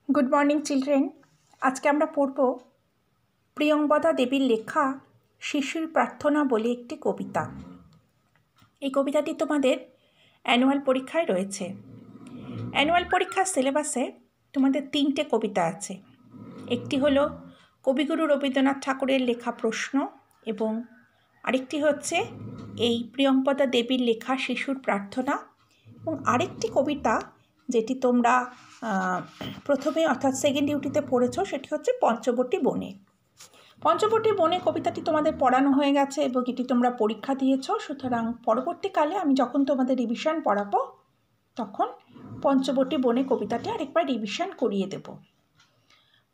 Good morning children. आज के आमरा पढ़ब प्रियंबदा देवीर लेखा शिशुर प्रार्थना बोले एकटी कविता। এই কবিতাটি তোমাদের অ্যানুয়াল পরীক্ষায় রয়েছে। অ্যানুয়াল পরীক্ষার সিলেবাসে তোমাদের 3টে কবিতা আছে। একটি হলো কবিগুরু রবীন্দ্রনাথ ঠাকুরের লেখা প্রশ্ন এবং আরেকটি হচ্ছে এই প্রিয়ঙ্বদা দেবীর লেখা শিশুর প্রার্থনা এবং আরেকটি কবিতা যেটি তোমরা প্রথমে অর্থাৎ সেকেন্ড ডিউটিতে পড়েছো সেটি হচ্ছে পঞ্চবটী বনে। পঞ্চবটী বনে কবিতাটি তোমাদের পড়ানো হয়ে গেছে এবং এটি তোমরা পরীক্ষা দিয়েছো। সুতরাং পরবর্তীকালে আমি যখন তোমাদের রিভিশন পড়াবো তখন পঞ্চবটী বনে কবিতাটি আরেকবার রিভিশন করিয়ে দেব।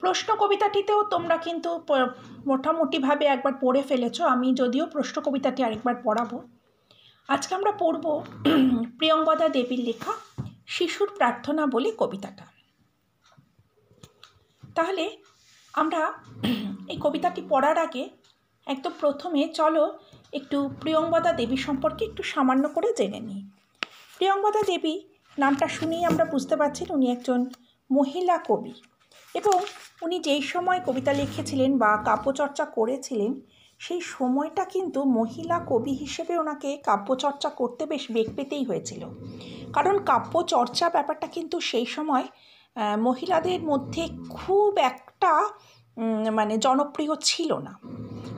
প্রশ্ন কবিতাটিতেও তোমরা কিন্তু মোটামুটিভাবে একবার পড়ে ফেলেছো। আমি যদিও প্রশ্ন কবিতাটি আরেকবার পড়াবো। আজকে আমরা পড়ব প্রিয়ঙ্বদা দেবীর লেখা শিশুর প্রার্থনা বলে কবিতাটা। তাহলে আমরা এই কবিতাটি পড়ার আগে একদম প্রথমে চলো একটু প্রিয়ঙ্বদা দেবী সম্পর্কে একটু সামান্য করে জেনে নিই। প্রিয়ঙ্বদা দেবী নামটা শুনেই আমরা বুঝতে পারছি উনি একজন মহিলা কবি এবং উনি যেই সময় কবিতা লিখেছিলেন বা কাব্যচর্চা করেছিলেন সেই সময়টা কিন্তু মহিলা কবি হিসেবে ওনাকে কাব্যচর্চা করতে বেশ বেগ পেতেই হয়েছিল। কারণ কাব্যচর্চা ব্যাপারটা কিন্তু সেই সময় মহিলাদের মধ্যে খুব একটা জনপ্রিয় ছিল না।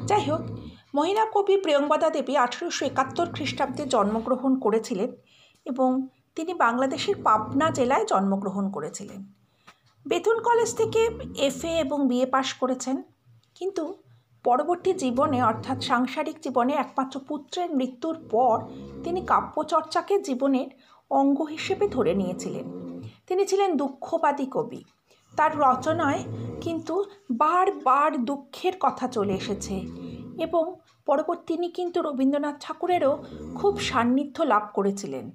যাই হোক, মহিলা কবি প্রিয়ঙ্বদা দেবী 1871 খ্রিস্টাব্দে জন্মগ্রহণ করেছিলেন এবং তিনি বাংলাদেশের পাবনা জেলায় জন্মগ্রহণ করেছিলেন। বেথুন কলেজ থেকে FA এবং BA পাশ করেছেন, কিন্তু পরবর্তী জীবনে অর্থাৎ সাংসারিক জীবনে একমাত্র পুত্রের মৃত্যুর পর তিনি কাব্যচর্চাকে জীবনের অঙ্গ হিসেবে ধরে নিয়েছিলেন। তিনি ছিলেন দুঃখবাদী কবি। তার রচনায় কিন্তু বারবার দুঃখের কথা চলে এসেছে এবং তিনি কিন্তু রবীন্দ্রনাথ ঠাকুরেরও খুব সান্নিধ্য লাভ করেছিলেন।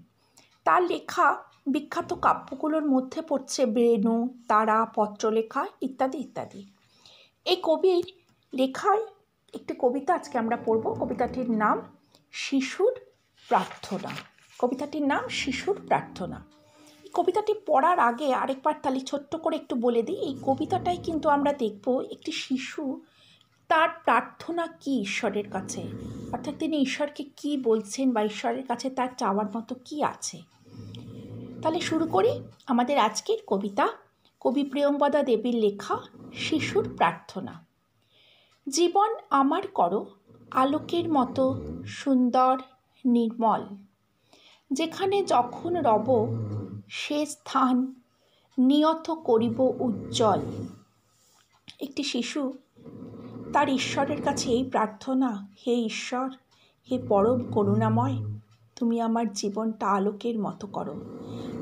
তার লেখা বিখ্যাত কাব্যগুলোর মধ্যে পড়ছে বেণু, তারা, পত্রলেখা ইত্যাদি ইত্যাদি। এই কবির লেখায় একটি কবিতা আজকে আমরা পড়ব। কবিতাটির নাম শিশুর প্রার্থনা। কবিতাটির নাম শিশুর প্রার্থনা। এই কবিতাটি পড়ার আগে আরেকবার তাহলে ছোট্ট করে একটু বলে দিই, এই কবিতাটাই কিন্তু আমরা দেখব একটি শিশু তার প্রার্থনা কি ঈশ্বরের কাছে, অর্থাৎ তিনি ঈশ্বরকে কি বলছেন বা ঈশ্বরের কাছে তার চাওয়ার মতো কি আছে। তাহলে শুরু করি আমাদের আজকের কবিতা, কবি প্রিয়ঙ্বদা দেবীর লেখা শিশুর প্রার্থনা। জীবন আমার করো আলোকের মতো সুন্দর নির্মল, যেখানে যখন রব সে স্থান নিয়ত করিব উজ্জ্বল। একটি শিশু তার ঈশ্বরের কাছে এই প্রার্থনা, হে ঈশ্বর, হে পরম করুণাময়, তুমি আমার জীবনটা আলোকের মতো করো।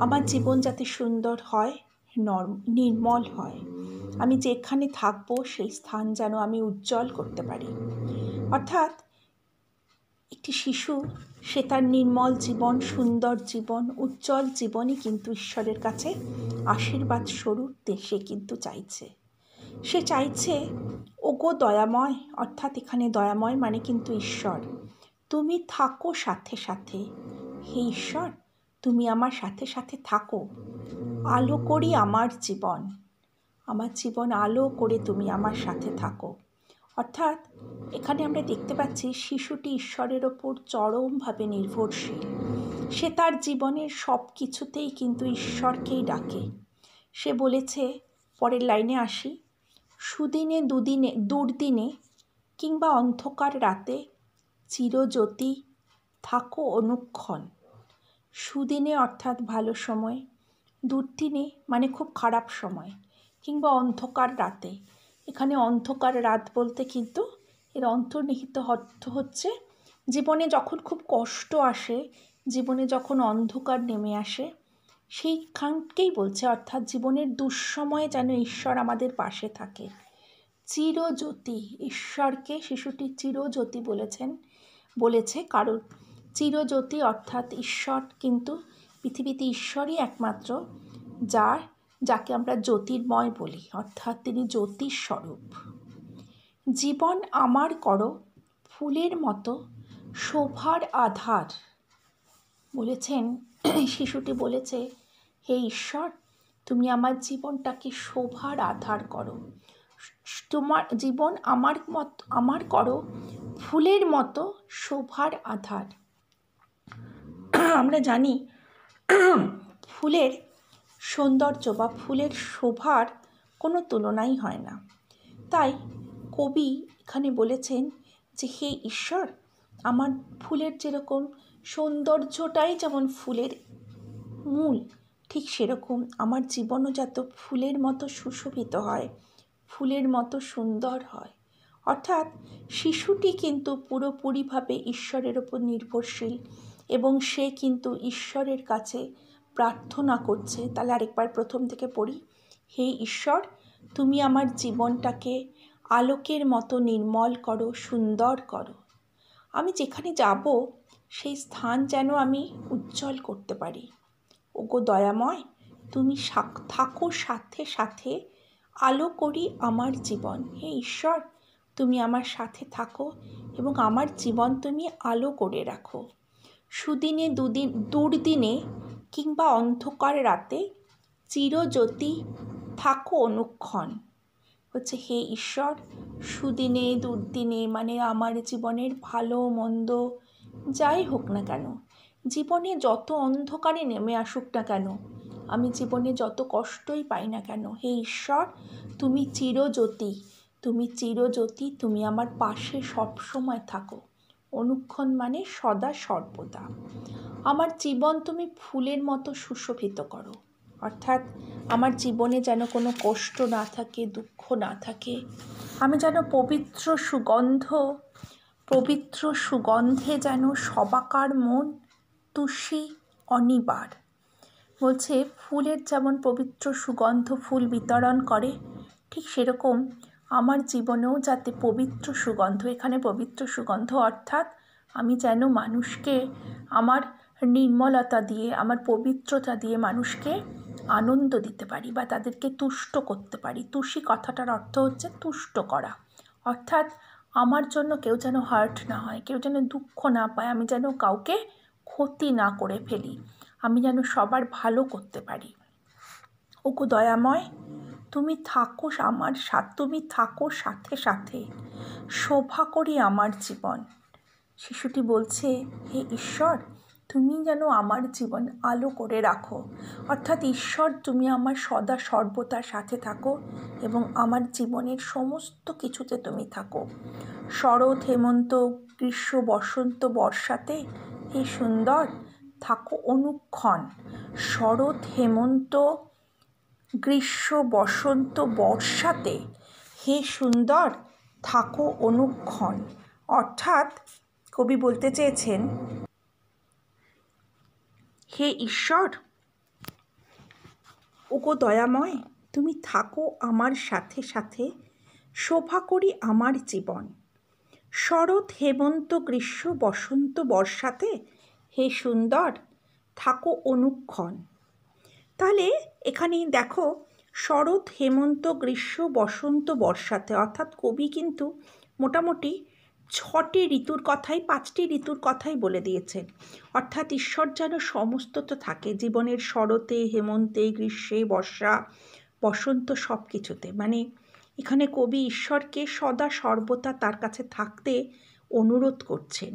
আমার জীবন যাতে সুন্দর হয়, নির্মল হয়। আমি যেখানে থাকবো সেই স্থান যেন আমি উজ্জ্বল করতে পারি। অর্থাৎ একটি শিশু সে তার নির্মল জীবন, সুন্দর জীবন, উজ্জ্বল জীবনই কিন্তু ঈশ্বরের কাছে আশীর্বাদ স্বরূপ সে কিন্তু চাইছে। সে চাইছে, ওগো দয়াময়, অর্থাৎ এখানে দয়াময় মানে কিন্তু ঈশ্বর, তুমি থাকো সাথে সাথে। হে ঈশ্বর, তুমি আমার সাথে সাথে থাকো, আলো করি আমার জীবন, আমার জীবন আলো করে তুমি আমার সাথে থাকো। অর্থাৎ এখানে আমরা দেখতে পাচ্ছি শিশুটি ঈশ্বরের ওপর চরমভাবে নির্ভরশীল। সে তার জীবনের সব কিছুতেই কিন্তু ঈশ্বরকেই ডাকে। সে বলেছে, পরের লাইনে আসি, সুদিনে দুর্দিনে কিংবা অন্ধকার রাতে চিরজ্যোতি থাকো অনুক্ষণ। সুদিনে অর্থাৎ ভালো সময়, দুর্দিনে মানে খুব খারাপ সময়, কিংবা অন্ধকার রাতে। এখানে অন্ধকার রাত বলতে কিন্তু এর অন্তর্নিহিত অর্থ হচ্ছে জীবনে যখন খুব কষ্ট আসে, জীবনে যখন অন্ধকার নেমে আসে সেইখানকেই বলছে, অর্থাৎ জীবনের দুঃসময়ে যেন ঈশ্বর আমাদের পাশে থাকে। চিরজ্যোতি, ঈশ্বরকে শিশুটি চিরজ্যোতি বলেছে কারণ চিরজ্যোতি অর্থাৎ ঈশ্বর কিন্তু পৃথিবীতে ঈশ্বরই একমাত্র যাকে আমরা জ্যোতির্ময় বলি, অর্থাৎ তিনি জ্যোতির স্বরূপ। জীবন আমার করো ফুলের মতো শোভার আধার। বলেছেন শিশুটি বলেছে, হে ঈশ্বর, তুমি আমার জীবনটাকে শোভার আধার করো। তোমার জীবন আমার করো ফুলের মতো শোভার আধার। আমরা জানি ফুলের সৌন্দর্য বা ফুলের শোভার কোনো তুলনাই হয় না। তাই কবি এখানে বলেছেন যে হে ঈশ্বর, আমার ফুলের যেরকম সৌন্দর্যটাই যেমন ফুলের মূল, ঠিক সেরকম আমার জীবনও যাতে ফুলের মতো সুশোভিত হয়, ফুলের মতো সুন্দর হয়। অর্থাৎ শিশুটি কিন্তু পুরোপুরিভাবে ঈশ্বরের ওপর নির্ভরশীল এবং সে কিন্তু ঈশ্বরের কাছে প্রার্থনা করছে। তাহলে আরেকবার প্রথম থেকে পড়ি। হে ঈশ্বর, তুমি আমার জীবনটাকে আলোকের মতো নির্মল করো, সুন্দর করো। আমি যেখানে যাব সেই স্থান যেন আমি উজ্জ্বল করতে পারি। ওগো দয়াময়, তুমি থাকো সাথে সাথে, আলো করি আমার জীবন। হে ঈশ্বর, তুমি আমার সাথে থাকো এবং আমার জীবন তুমি আলো করে রাখো। সুদিনে দুর্দিনে কিংবা অন্ধকার রাতে চিরজ্যোতি থাকো অনুক্ষণ। হচ্ছে হে ঈশ্বর, সুদিনে দুর্দিনে মানে আমার জীবনের ভালো মন্দ যাই হোক না কেন, জীবনে যত অন্ধকারে নেমে আসুক না কেন, আমি জীবনে যত কষ্টই পাই না কেন, হে ঈশ্বর তুমি চিরজ্যোতি, তুমি চিরজ্যোতি, তুমি আমার পাশে সবসময় থাকো। অনুক্ষণ মানে সদা সর্বদা। আমার জীবন তুমি ফুলের মতো সুশোভিত করো। অর্থাৎ আমার জীবনে যেন কোনো কষ্ট না থাকে, দুঃখ না থাকে। আমি যেন পবিত্র সুগন্ধে যেন সবাকার মন তুষি অনিবার। বলছে ফুলের যেমন পবিত্র সুগন্ধ ফুল বিতরণ করে, ঠিক সেরকম আমার জীবনেও যাতে পবিত্র সুগন্ধ, এখানে পবিত্র সুগন্ধ অর্থাৎ আমি যেন মানুষকে আমার নির্মলতা দিয়ে, আমার পবিত্রতা দিয়ে মানুষকে আনন্দ দিতে পারি বা তাদেরকে তুষ্ট করতে পারি। তুষি কথাটার অর্থ হচ্ছে তুষ্ট করা। অর্থাৎ আমার জন্য কেউ যেন হার্ট না হয়, কেউ যেন দুঃখ না পায়, আমি যেন কাউকে ক্ষতি না করে ফেলি, আমি যেন সবার ভালো করতে পারি। ওগো দয়াময়, তুমি থাকো সাথে সাথে, শোভা করি আমার জীবন। শিশুটি বলছে হে ঈশ্বর, তুমি যেন আমার জীবন আলো করে রাখো। অর্থাৎ ঈশ্বর তুমি আমার সদা সর্বদার সাথে থাকো এবং আমার জীবনের সমস্ত কিছুতে তুমি থাকো। শরৎ হেমন্ত গ্রীষ্ম বসন্ত বর্ষাতে হে সুন্দর থাকো অনুক্ষণ। শরৎ হেমন্ত গ্রীষ্ম বসন্ত বর্ষাতে হে সুন্দর থাকো অনুক্ষণ। অর্থাৎ কবি বলতে চেয়েছেন হে ঈশ্বর, ওগো দয়াময়, তুমি থাকো আমার সাথে সাথে, শোভা করি আমার জীবন। শরৎ হেমন্ত গ্রীষ্ম বসন্ত বর্ষাতে হে সুন্দর থাকো অনুক্ষণ। তাহলে এখানেই দেখো শরৎ হেমন্ত গ্রীষ্ম বসন্ত বর্ষাতে, অর্থাৎ কবি কিন্তু মোটামুটি 6টি ঋতুর কথাই, 5টি ঋতুর কথাই বলে দিয়েছেন। অর্থাৎ ঈশ্বর যেন সমস্তটা থাকে জীবনের, শরতে হেমন্তে গ্রীষ্মে বর্ষা বসন্ত সব কিছুতে। মানে এখানে কবি ঈশ্বরকে সদা সর্বদা তার কাছে থাকতে অনুরোধ করছেন।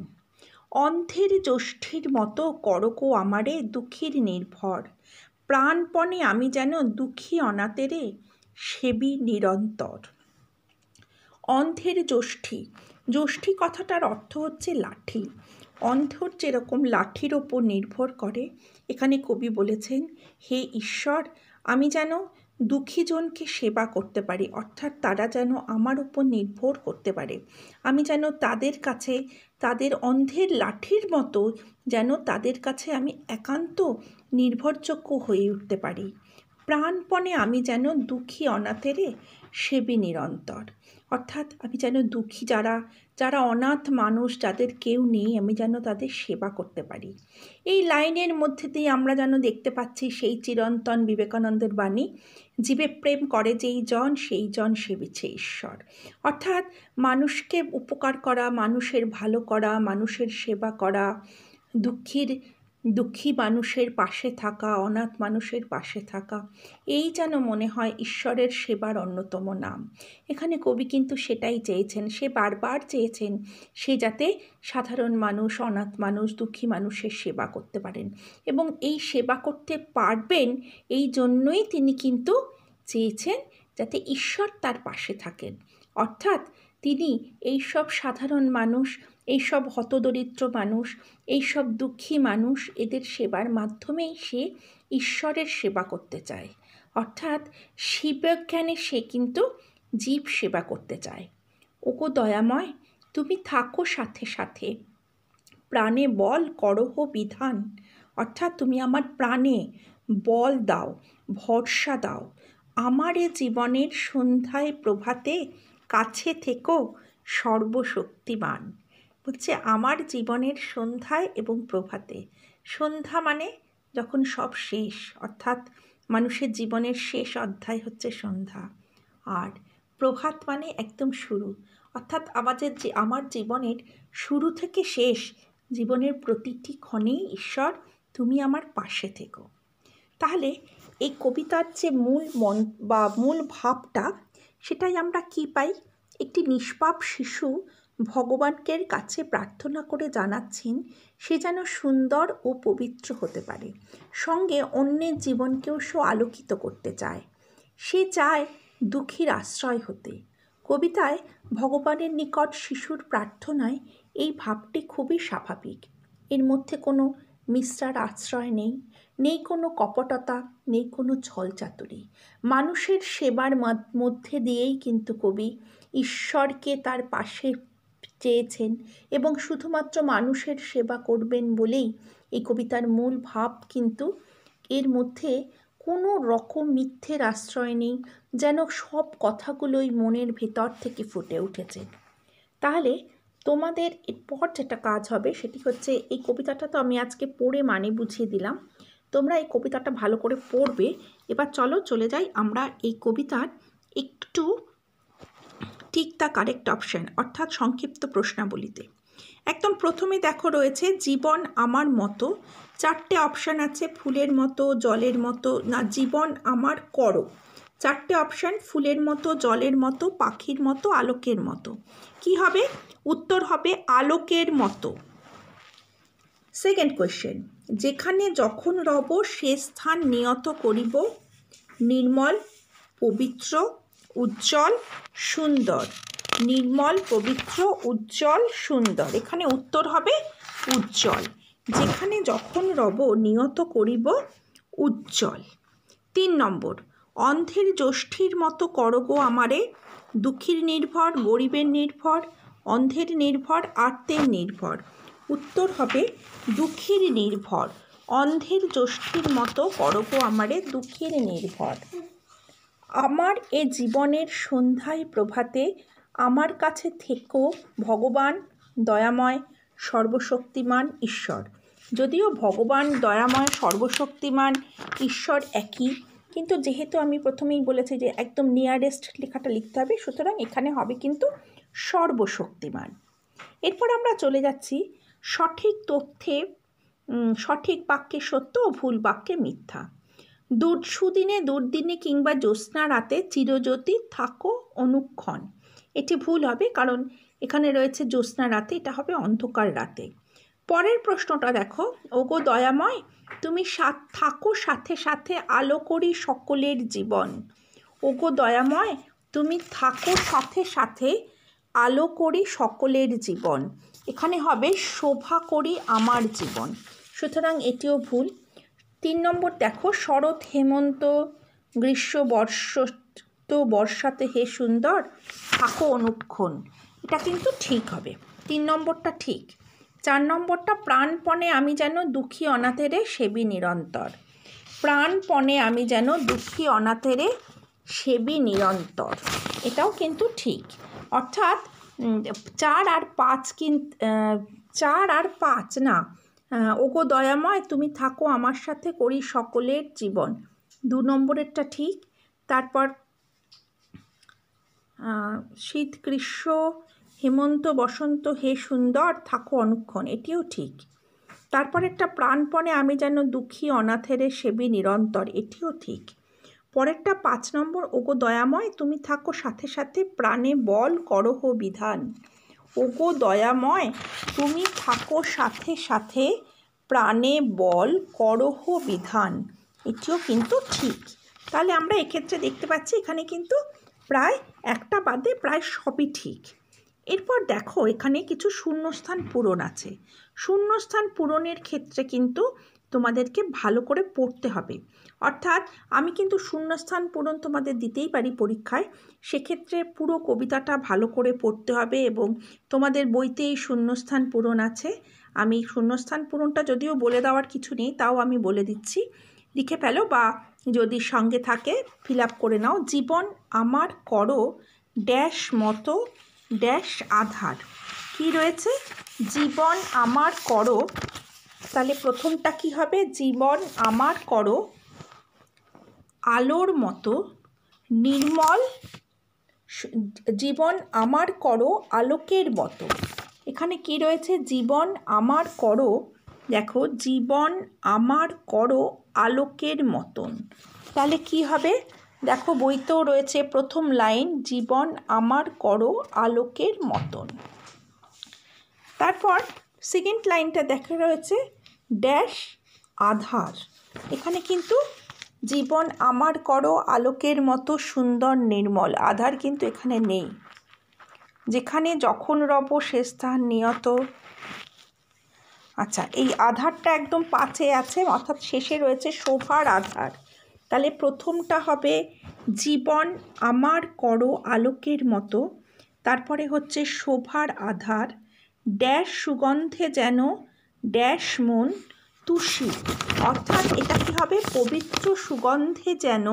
অন্ধের জ্যোষ্ঠীর মতো করকো আমারে দুঃখীর নির্ভর, প্রাণপণে আমি যেন দুঃখী অনাথেরে সেবি নিরন্তর। অন্ধের জ্যোষ্ঠী কথাটার অর্থ হচ্ছে লাঠি। অন্ধর যেরকম লাঠির ওপর নির্ভর করে, এখানে কবি বলেছেন হে ঈশ্বর, আমি যেন দুঃখীজনকে সেবা করতে পারি, অর্থাৎ তারা যেন আমার উপর নির্ভর করতে পারে। আমি যেন তাদের কাছে তাদের অন্ধের লাঠির মতো যেন তাদের কাছে আমি একান্ত নির্ভরযোগ্য হয়ে উঠতে পারি। প্রাণপণে আমি যেন দুঃখী অনাথেরে সেবি নিরন্তর। অর্থাৎ আমি যেন দুঃখী যারা অনাথ মানুষ, যাদের কেউ নেই, আমি যেন তাদের সেবা করতে পারি। এই লাইনের মধ্যে দিয়ে আমরা যেন দেখতে পাচ্ছি সেই চিরন্তন বিবেকানন্দের বাণী, জীবে প্রেম করে যেই জন সেই জন সেবিছে ঈশ্বর। অর্থাৎ মানুষকে উপকার করা, মানুষের ভালো করা, মানুষের সেবা করা, দুঃখীর দুঃখী মানুষের পাশে থাকা, অনাথ মানুষের পাশে থাকা, এই যেন মনে হয় ঈশ্বরের সেবার অন্যতম নাম। এখানে কবি কিন্তু সেটাই চেয়েছেন, সে বারবার চেয়েছেন সে যাতে সাধারণ মানুষ, অনাথ মানুষ, দুঃখী মানুষের সেবা করতে পারেন, এবং এই সেবা করতে পারবেন এই জন্যই তিনি কিন্তু চেয়েছেন যাতে ঈশ্বর তার পাশে থাকেন। অর্থাৎ তিনি এইসব সাধারণ মানুষ, এইসব হতদরিদ্র মানুষ, এইসব দুঃখী মানুষ, এদের সেবার মাধ্যমেই সে ঈশ্বরের সেবা করতে চায়। অর্থাৎ শিবজ্ঞানে সে কিন্তু জীব সেবা করতে চায়। ওগো দয়াময়, তুমি থাকো সাথে সাথে, প্রাণে বল করহ বিধান। অর্থাৎ তুমি আমার প্রাণে বল দাও, ভরসা দাও। আমার এ জীবনের সন্ধ্যায় প্রভাতে কাছে থেকো সর্বশক্তিমান। বলছে আমার জীবনের সন্ধ্যায় এবং প্রভাতে। সন্ধ্যা মানে যখন সব শেষ, অর্থাৎ মানুষের জীবনের শেষ অধ্যায় হচ্ছে সন্ধ্যা। আর প্রভাত মানে একদম শুরু, অর্থাৎ আমার জীবনের শুরু থেকে শেষ, জীবনের প্রতিটি ক্ষণেই ঈশ্বর তুমি আমার পাশে থেকো। তাহলে এই কবিতার যে মূল ভাবটা, সেটাই আমরা কি পাই? একটি নিষ্পাপ শিশু ভগবানকে কাছে প্রার্থনা করে জানাচ্ছেন সে যেন সুন্দর ও পবিত্র হতে পারে, সঙ্গে অন্যের জীবনকেও সে আলোকিত করতে চায়। সে চায় দুঃখীর আশ্রয় হতে। কবিতায় ভগবানের নিকট শিশুর প্রার্থনায় এই ভাবটি খুবই স্বাভাবিক। এর মধ্যে কোনো মিশ্রার আশ্রয় নেই, নেই কোনো কপটতা, নেই কোনো ছলচাতুরি। মানুষের সেবার মধ্যে দিয়েই কিন্তু কবি ঈশ্বরকে তার পাশে চেয়েছেন, এবং শুধুমাত্র মানুষের সেবা করবেন বলেই এই কবিতার মূল ভাব কিন্তু এর মধ্যে কোনো রকম মিথ্যের আশ্রয় নেই, যেন সব কথাগুলোই মনের ভেতর থেকে ফুটে উঠেছে। তাহলে তোমাদের এরপর যেটা কাজ হবে সেটি হচ্ছে, এই কবিতাটা তো আমি আজকে পড়ে মানে বুঝিয়ে দিলাম, তোমরা এই কবিতাটা ভালো করে পড়বে। এবার চলে যাই আমরা এই কবিতার একটু টিক দ্য কারেক্ট অপশন, অর্থাৎ সংক্ষিপ্ত প্রশ্নাবলীতে। একদম প্রথমে দেখো রয়েছে জীবন আমার মতো, 4টে অপশান আছে, ফুলের মতো, জলের মতো, না জীবন আমার করো। 4টে অপশান, ফুলের মতো, জলের মতো, পাখির মতো, আলোকের মতো। কি হবে? উত্তর হবে আলোকের মতো। সেকেন্ড কোয়েশ্চেন, যেখানে যখন রব সে স্থান নিয়ত করিব নির্মল, পবিত্র, উজ্জ্বল, সুন্দর। নির্মল, পবিত্র, উজ্জ্বল, সুন্দর। এখানে উত্তর হবে উজ্জ্বল। যেখানে যখন রব নিয়ত করিব উজ্জ্বল। 3 নম্বর, অন্ধের জ্যোষ্ঠীর মতো করগো আমারে, দুঃখীর নির্ভর, গরিবের নির্ভর, অন্ধের নির্ভর, আর্তের নির্ভর। উত্তর হবে দুঃখীর নির্ভর। অন্ধের জ্যোষ্ঠীর মতো করগো আমারে, দুঃখীর নির্ভর। আমার এ জীবনের সন্ধ্যায় প্রভাতে আমার কাছে থেকো ভগবান দয়াময় সর্বশক্তিমান ঈশ্বর। যদিও ভগবান দয়াময় সর্বশক্তিমান ঈশ্বর একই, কিন্তু যেহেতু আমি প্রথমেই বলেছি যে একদম নিয়ারেস্ট লেখাটা লিখতে হবে, সুতরাং এখানে হবে কিন্তু সর্বশক্তিমান। এরপর আমরা চলে যাচ্ছি সঠিক তথ্যে, সঠিক বাক্যে সত্য ও ভুল বাক্যে মিথ্যা। সুদিনে দুর্দিনে কিংবা জ্যোৎস্না রাতে চিরজ্যোতি থাকো অনুক্ষণ। এটি ভুল হবে, কারণ এখানে রয়েছে জ্যোৎস্না রাতে, এটা হবে অন্ধকার রাতে। পরের প্রশ্নটা দেখো, ওগো দয়াময় তুমি থাকো সাথে সাথে আলো করি সকলের জীবন। ওগো দয়াময় তুমি থাকো সাথে সাথে আলো করি সকলের জীবন। এখানে হবে শোভা করি আমার জীবন, সুতরাং এটিও ভুল। 3 নম্বর দেখো, শরৎ হেমন্ত গ্রীষ্ম বর্ষাতে হে সুন্দর থাকো অনুক্ষণ। এটা কিন্তু ঠিক হবে, 3 নম্বরটা ঠিক। 4 নম্বরটা, প্রাণপণে আমি যেন দুঃখী অনাথেরে সেবি নিরন্তর। প্রাণপণে আমি যেন দুঃখী অনাথেরে সেবি নিরন্তর, এটাও কিন্তু ঠিক। অর্থাৎ 4 আর 5 4 আর 5 না, ওগো দয়াময় তুমি থাকো আমার সাথে করি সকলের জীবন, 2 নম্বরেরটা ঠিক। তারপর শীত গ্রীষ্ম হেমন্ত বসন্ত হে সুন্দর থাকো অনুক্ষণ, এটিও ঠিক। তারপরেরটা প্রাণপণে আমি যেন দুঃখী অনাথেরে সেবী নিরন্তর, এটিও ঠিক। পরেরটা 5 নম্বর, ওগো দয়াময় তুমি থাকো সাথে সাথে প্রাণে বল করহ বিধান। ওগো দয়াময় তুমি থাকো সাথে সাথে প্রাণে বল করহ বিধান, এটিও কিন্তু ঠিক। তাহলে আমরা এক্ষেত্রে দেখতে পাচ্ছি এখানে কিন্তু প্রায় একটা বাদে প্রায় সবই ঠিক। এরপর দেখো এখানে কিছু শূন্যস্থান পূরণ আছে। শূন্যস্থান পূরণের ক্ষেত্রে কিন্তু তোমাদেরকে ভালো করে পড়তে হবে। অর্থাৎ আমি কিন্তু শূন্যস্থান পূরণ তোমাদের দিতেই পারি পরীক্ষায়, সেক্ষেত্রে পুরো কবিতাটা ভালো করে পড়তে হবে এবং তোমাদের বইতেই শূন্যস্থান পূরণ আছে। আমি শূন্যস্থান পূরণটা যদিও বলে দেওয়ার কিছু নেই, তাও আমি বলে দিচ্ছি, লিখে ফেলো বা যদি সঙ্গে থাকে ফিল আপ করে নাও। জীবন আমার করো ড্যাশ মতো ড্যাশ আধার। কি রয়েছে? জীবন আমার করো, তাহলে প্রথমটা কি হবে? জীবন আমার করো আলোর মতো নির্মল, জীবন আমার করো আলোকের মতো। এখানে কি রয়েছে? জীবন আমার করো, দেখো জীবন আমার করো আলোকের মতন, তাহলে কি হবে? দেখো বইতেও রয়েছে প্রথম লাইন, জীবন আমার করো আলোকের মতন। তারপর সেকেন্ড লাইনটা দেখা রয়েছে ড্যাশ আধার। এখানে কিন্তু জীবন আমার করো আলোকের মতো সুন্দর নির্মল, আধার কিন্তু এখানে নেই। যেখানে যখন রব সে স্থান নিয়ত, আচ্ছা এই আধারটা একদম পাশে আছে, অর্থাৎ শেষে রয়েছে শোভার আধার। তাহলে প্রথমটা হবে জীবন আমার করো আলোকের মতো, তারপরে হচ্ছে শোভার আধার, ড্যাশ সুগন্ধে যেন ড্যাশ মন তুষি, অর্থাৎ এটা কি হবে? পবিত্র সুগন্ধে যেন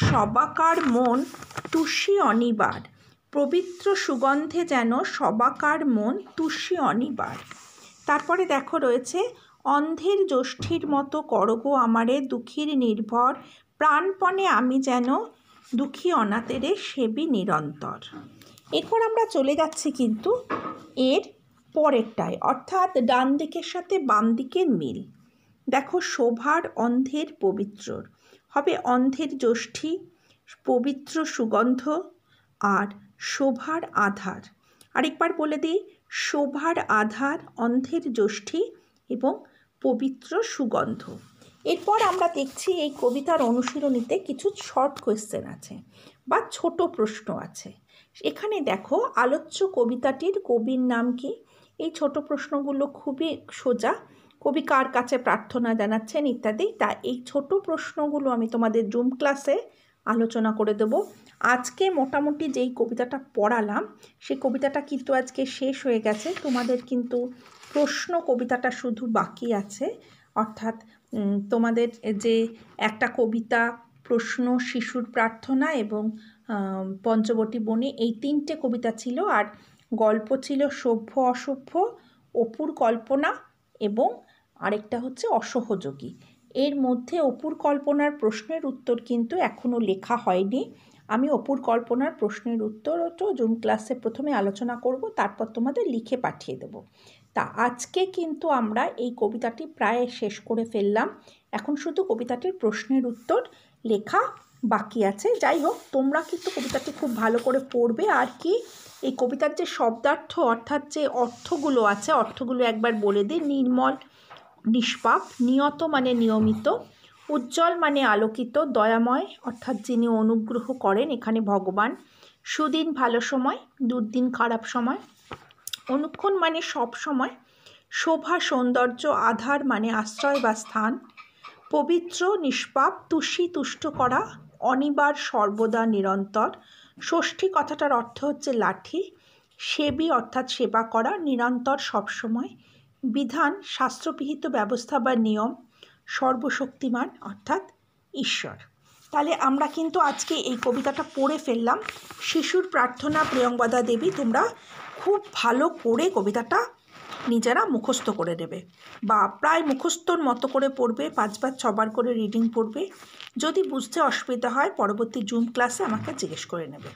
সবাকার মন তুষি অনিবার, পবিত্র সুগন্ধে যেন সবাকার মন তুষি অনিবার। তারপরে দেখো রয়েছে অন্ধের জ্যোষ্ঠীর মতো করগো আমারে দুঃখীর নির্ভর, প্রাণপণে আমি যেন দুঃখী অনাথেরে সেবী নিরন্তর। এরপর আমরা চলে যাচ্ছি কিন্তু এর পরেরটায়, অর্থাৎ ডান দিকের সাথে বাম দিকের মিল। দেখো শোভার অন্ধের পবিত্রর হবে অন্ধের জ্যোষ্ঠী, পবিত্র সুগন্ধ আর শোভার আধার। আরেকবার বলে দিই, শোভার আধার, অন্ধের জ্যোষ্ঠী এবং পবিত্র সুগন্ধ। এরপর আমরা দেখছি এই কবিতার অনুশীলনীতে কিছু শর্ট কোয়েশ্চেন আছে বা ছোট প্রশ্ন আছে। এখানে দেখো আলোচ্য কবিতাটির কবির নাম কি? এই ছোট প্রশ্নগুলো খুবই সোজা, কবি কার কাছে প্রার্থনা জানাচ্ছেন ইত্যাদি। তা এই ছোট প্রশ্নগুলো আমি তোমাদের জুম ক্লাসে আলোচনা করে দেব। আজকে মোটামুটি যেই কবিতাটা পড়ালাম সেই কবিতাটা কিন্তু আজকে শেষ হয়ে গেছে, তোমাদের কিন্তু প্রশ্ন কবিতাটা শুধু বাকি আছে। অর্থাৎ তোমাদের যে একটা কবিতা, প্রশ্ন, শিশুর প্রার্থনা এবং পঞ্চবটী বনে, এই 3টে কবিতা ছিল, আর গল্প ছিল সভ্য অসভ্য, অপুর কল্পনা এবং আরেকটা হচ্ছে অসহযোগী। এর মধ্যে অপুর কল্পনার প্রশ্নের উত্তর কিন্তু এখনও লেখা হয়নি। আমি অপুর কল্পনার প্রশ্নের উত্তরও জুম ক্লাসে প্রথমে আলোচনা করব, তারপর তোমাদের লিখে পাঠিয়ে দেব। তা আজকে কিন্তু আমরা এই কবিতাটি প্রায় শেষ করে ফেললাম, এখন শুধু কবিতাটির প্রশ্নের উত্তর লেখা বাকি আছে। যাই হোক, তোমরা কিন্তু কবিতাটি খুব ভালো করে পড়বে। আর কি, এই কবিতার যে শব্দার্থ অর্থাৎ যে অর্থগুলো আছে, অর্থগুলো একবার বলে দিই। নির্মল নিষ্পাপ, নিয়ত মানে নিয়মিত, উজ্জ্বল মানে আলোকিত, দয়াময় অর্থাৎ যিনি অনুগ্রহ করেন, এখানে ভগবান, সুদিন ভালো সময়, দুর্দিন খারাপ সময়, অনুক্ষণ মানে সব সময়, শোভা সৌন্দর্য, আধার মানে আশ্রয় বা স্থান, পবিত্র নিষ্পাপ, তুষি তুষ্ট করা, অনিবার সর্বদা নিরন্তর, ষষ্ঠী কথাটার অর্থ হচ্ছে লাঠি, সেবী অর্থাৎ সেবা করা, নিরন্তর সবসময়, বিধান শাস্ত্রবিহিত ব্যবস্থা বা নিয়ম, সর্বশক্তিমান অর্থাৎ ঈশ্বর। তাহলে আমরা কিন্তু আজকে এই কবিতাটা পড়ে ফেললাম। শিশুর প্রার্থনা প্রিয়ংবদা দেবী, তোমরা খুব ভালো করে কবিতাটা নিজেরা মুখস্থ করে নেবে বা প্রায় মুখস্থর মতো করে পড়বে, 5 বার 6 বার করে রিডিং পড়বে। যদি বুঝতে অসুবিধা হয় পরবর্তী জুম ক্লাসে আমাকে জিজ্ঞেস করে নেবে।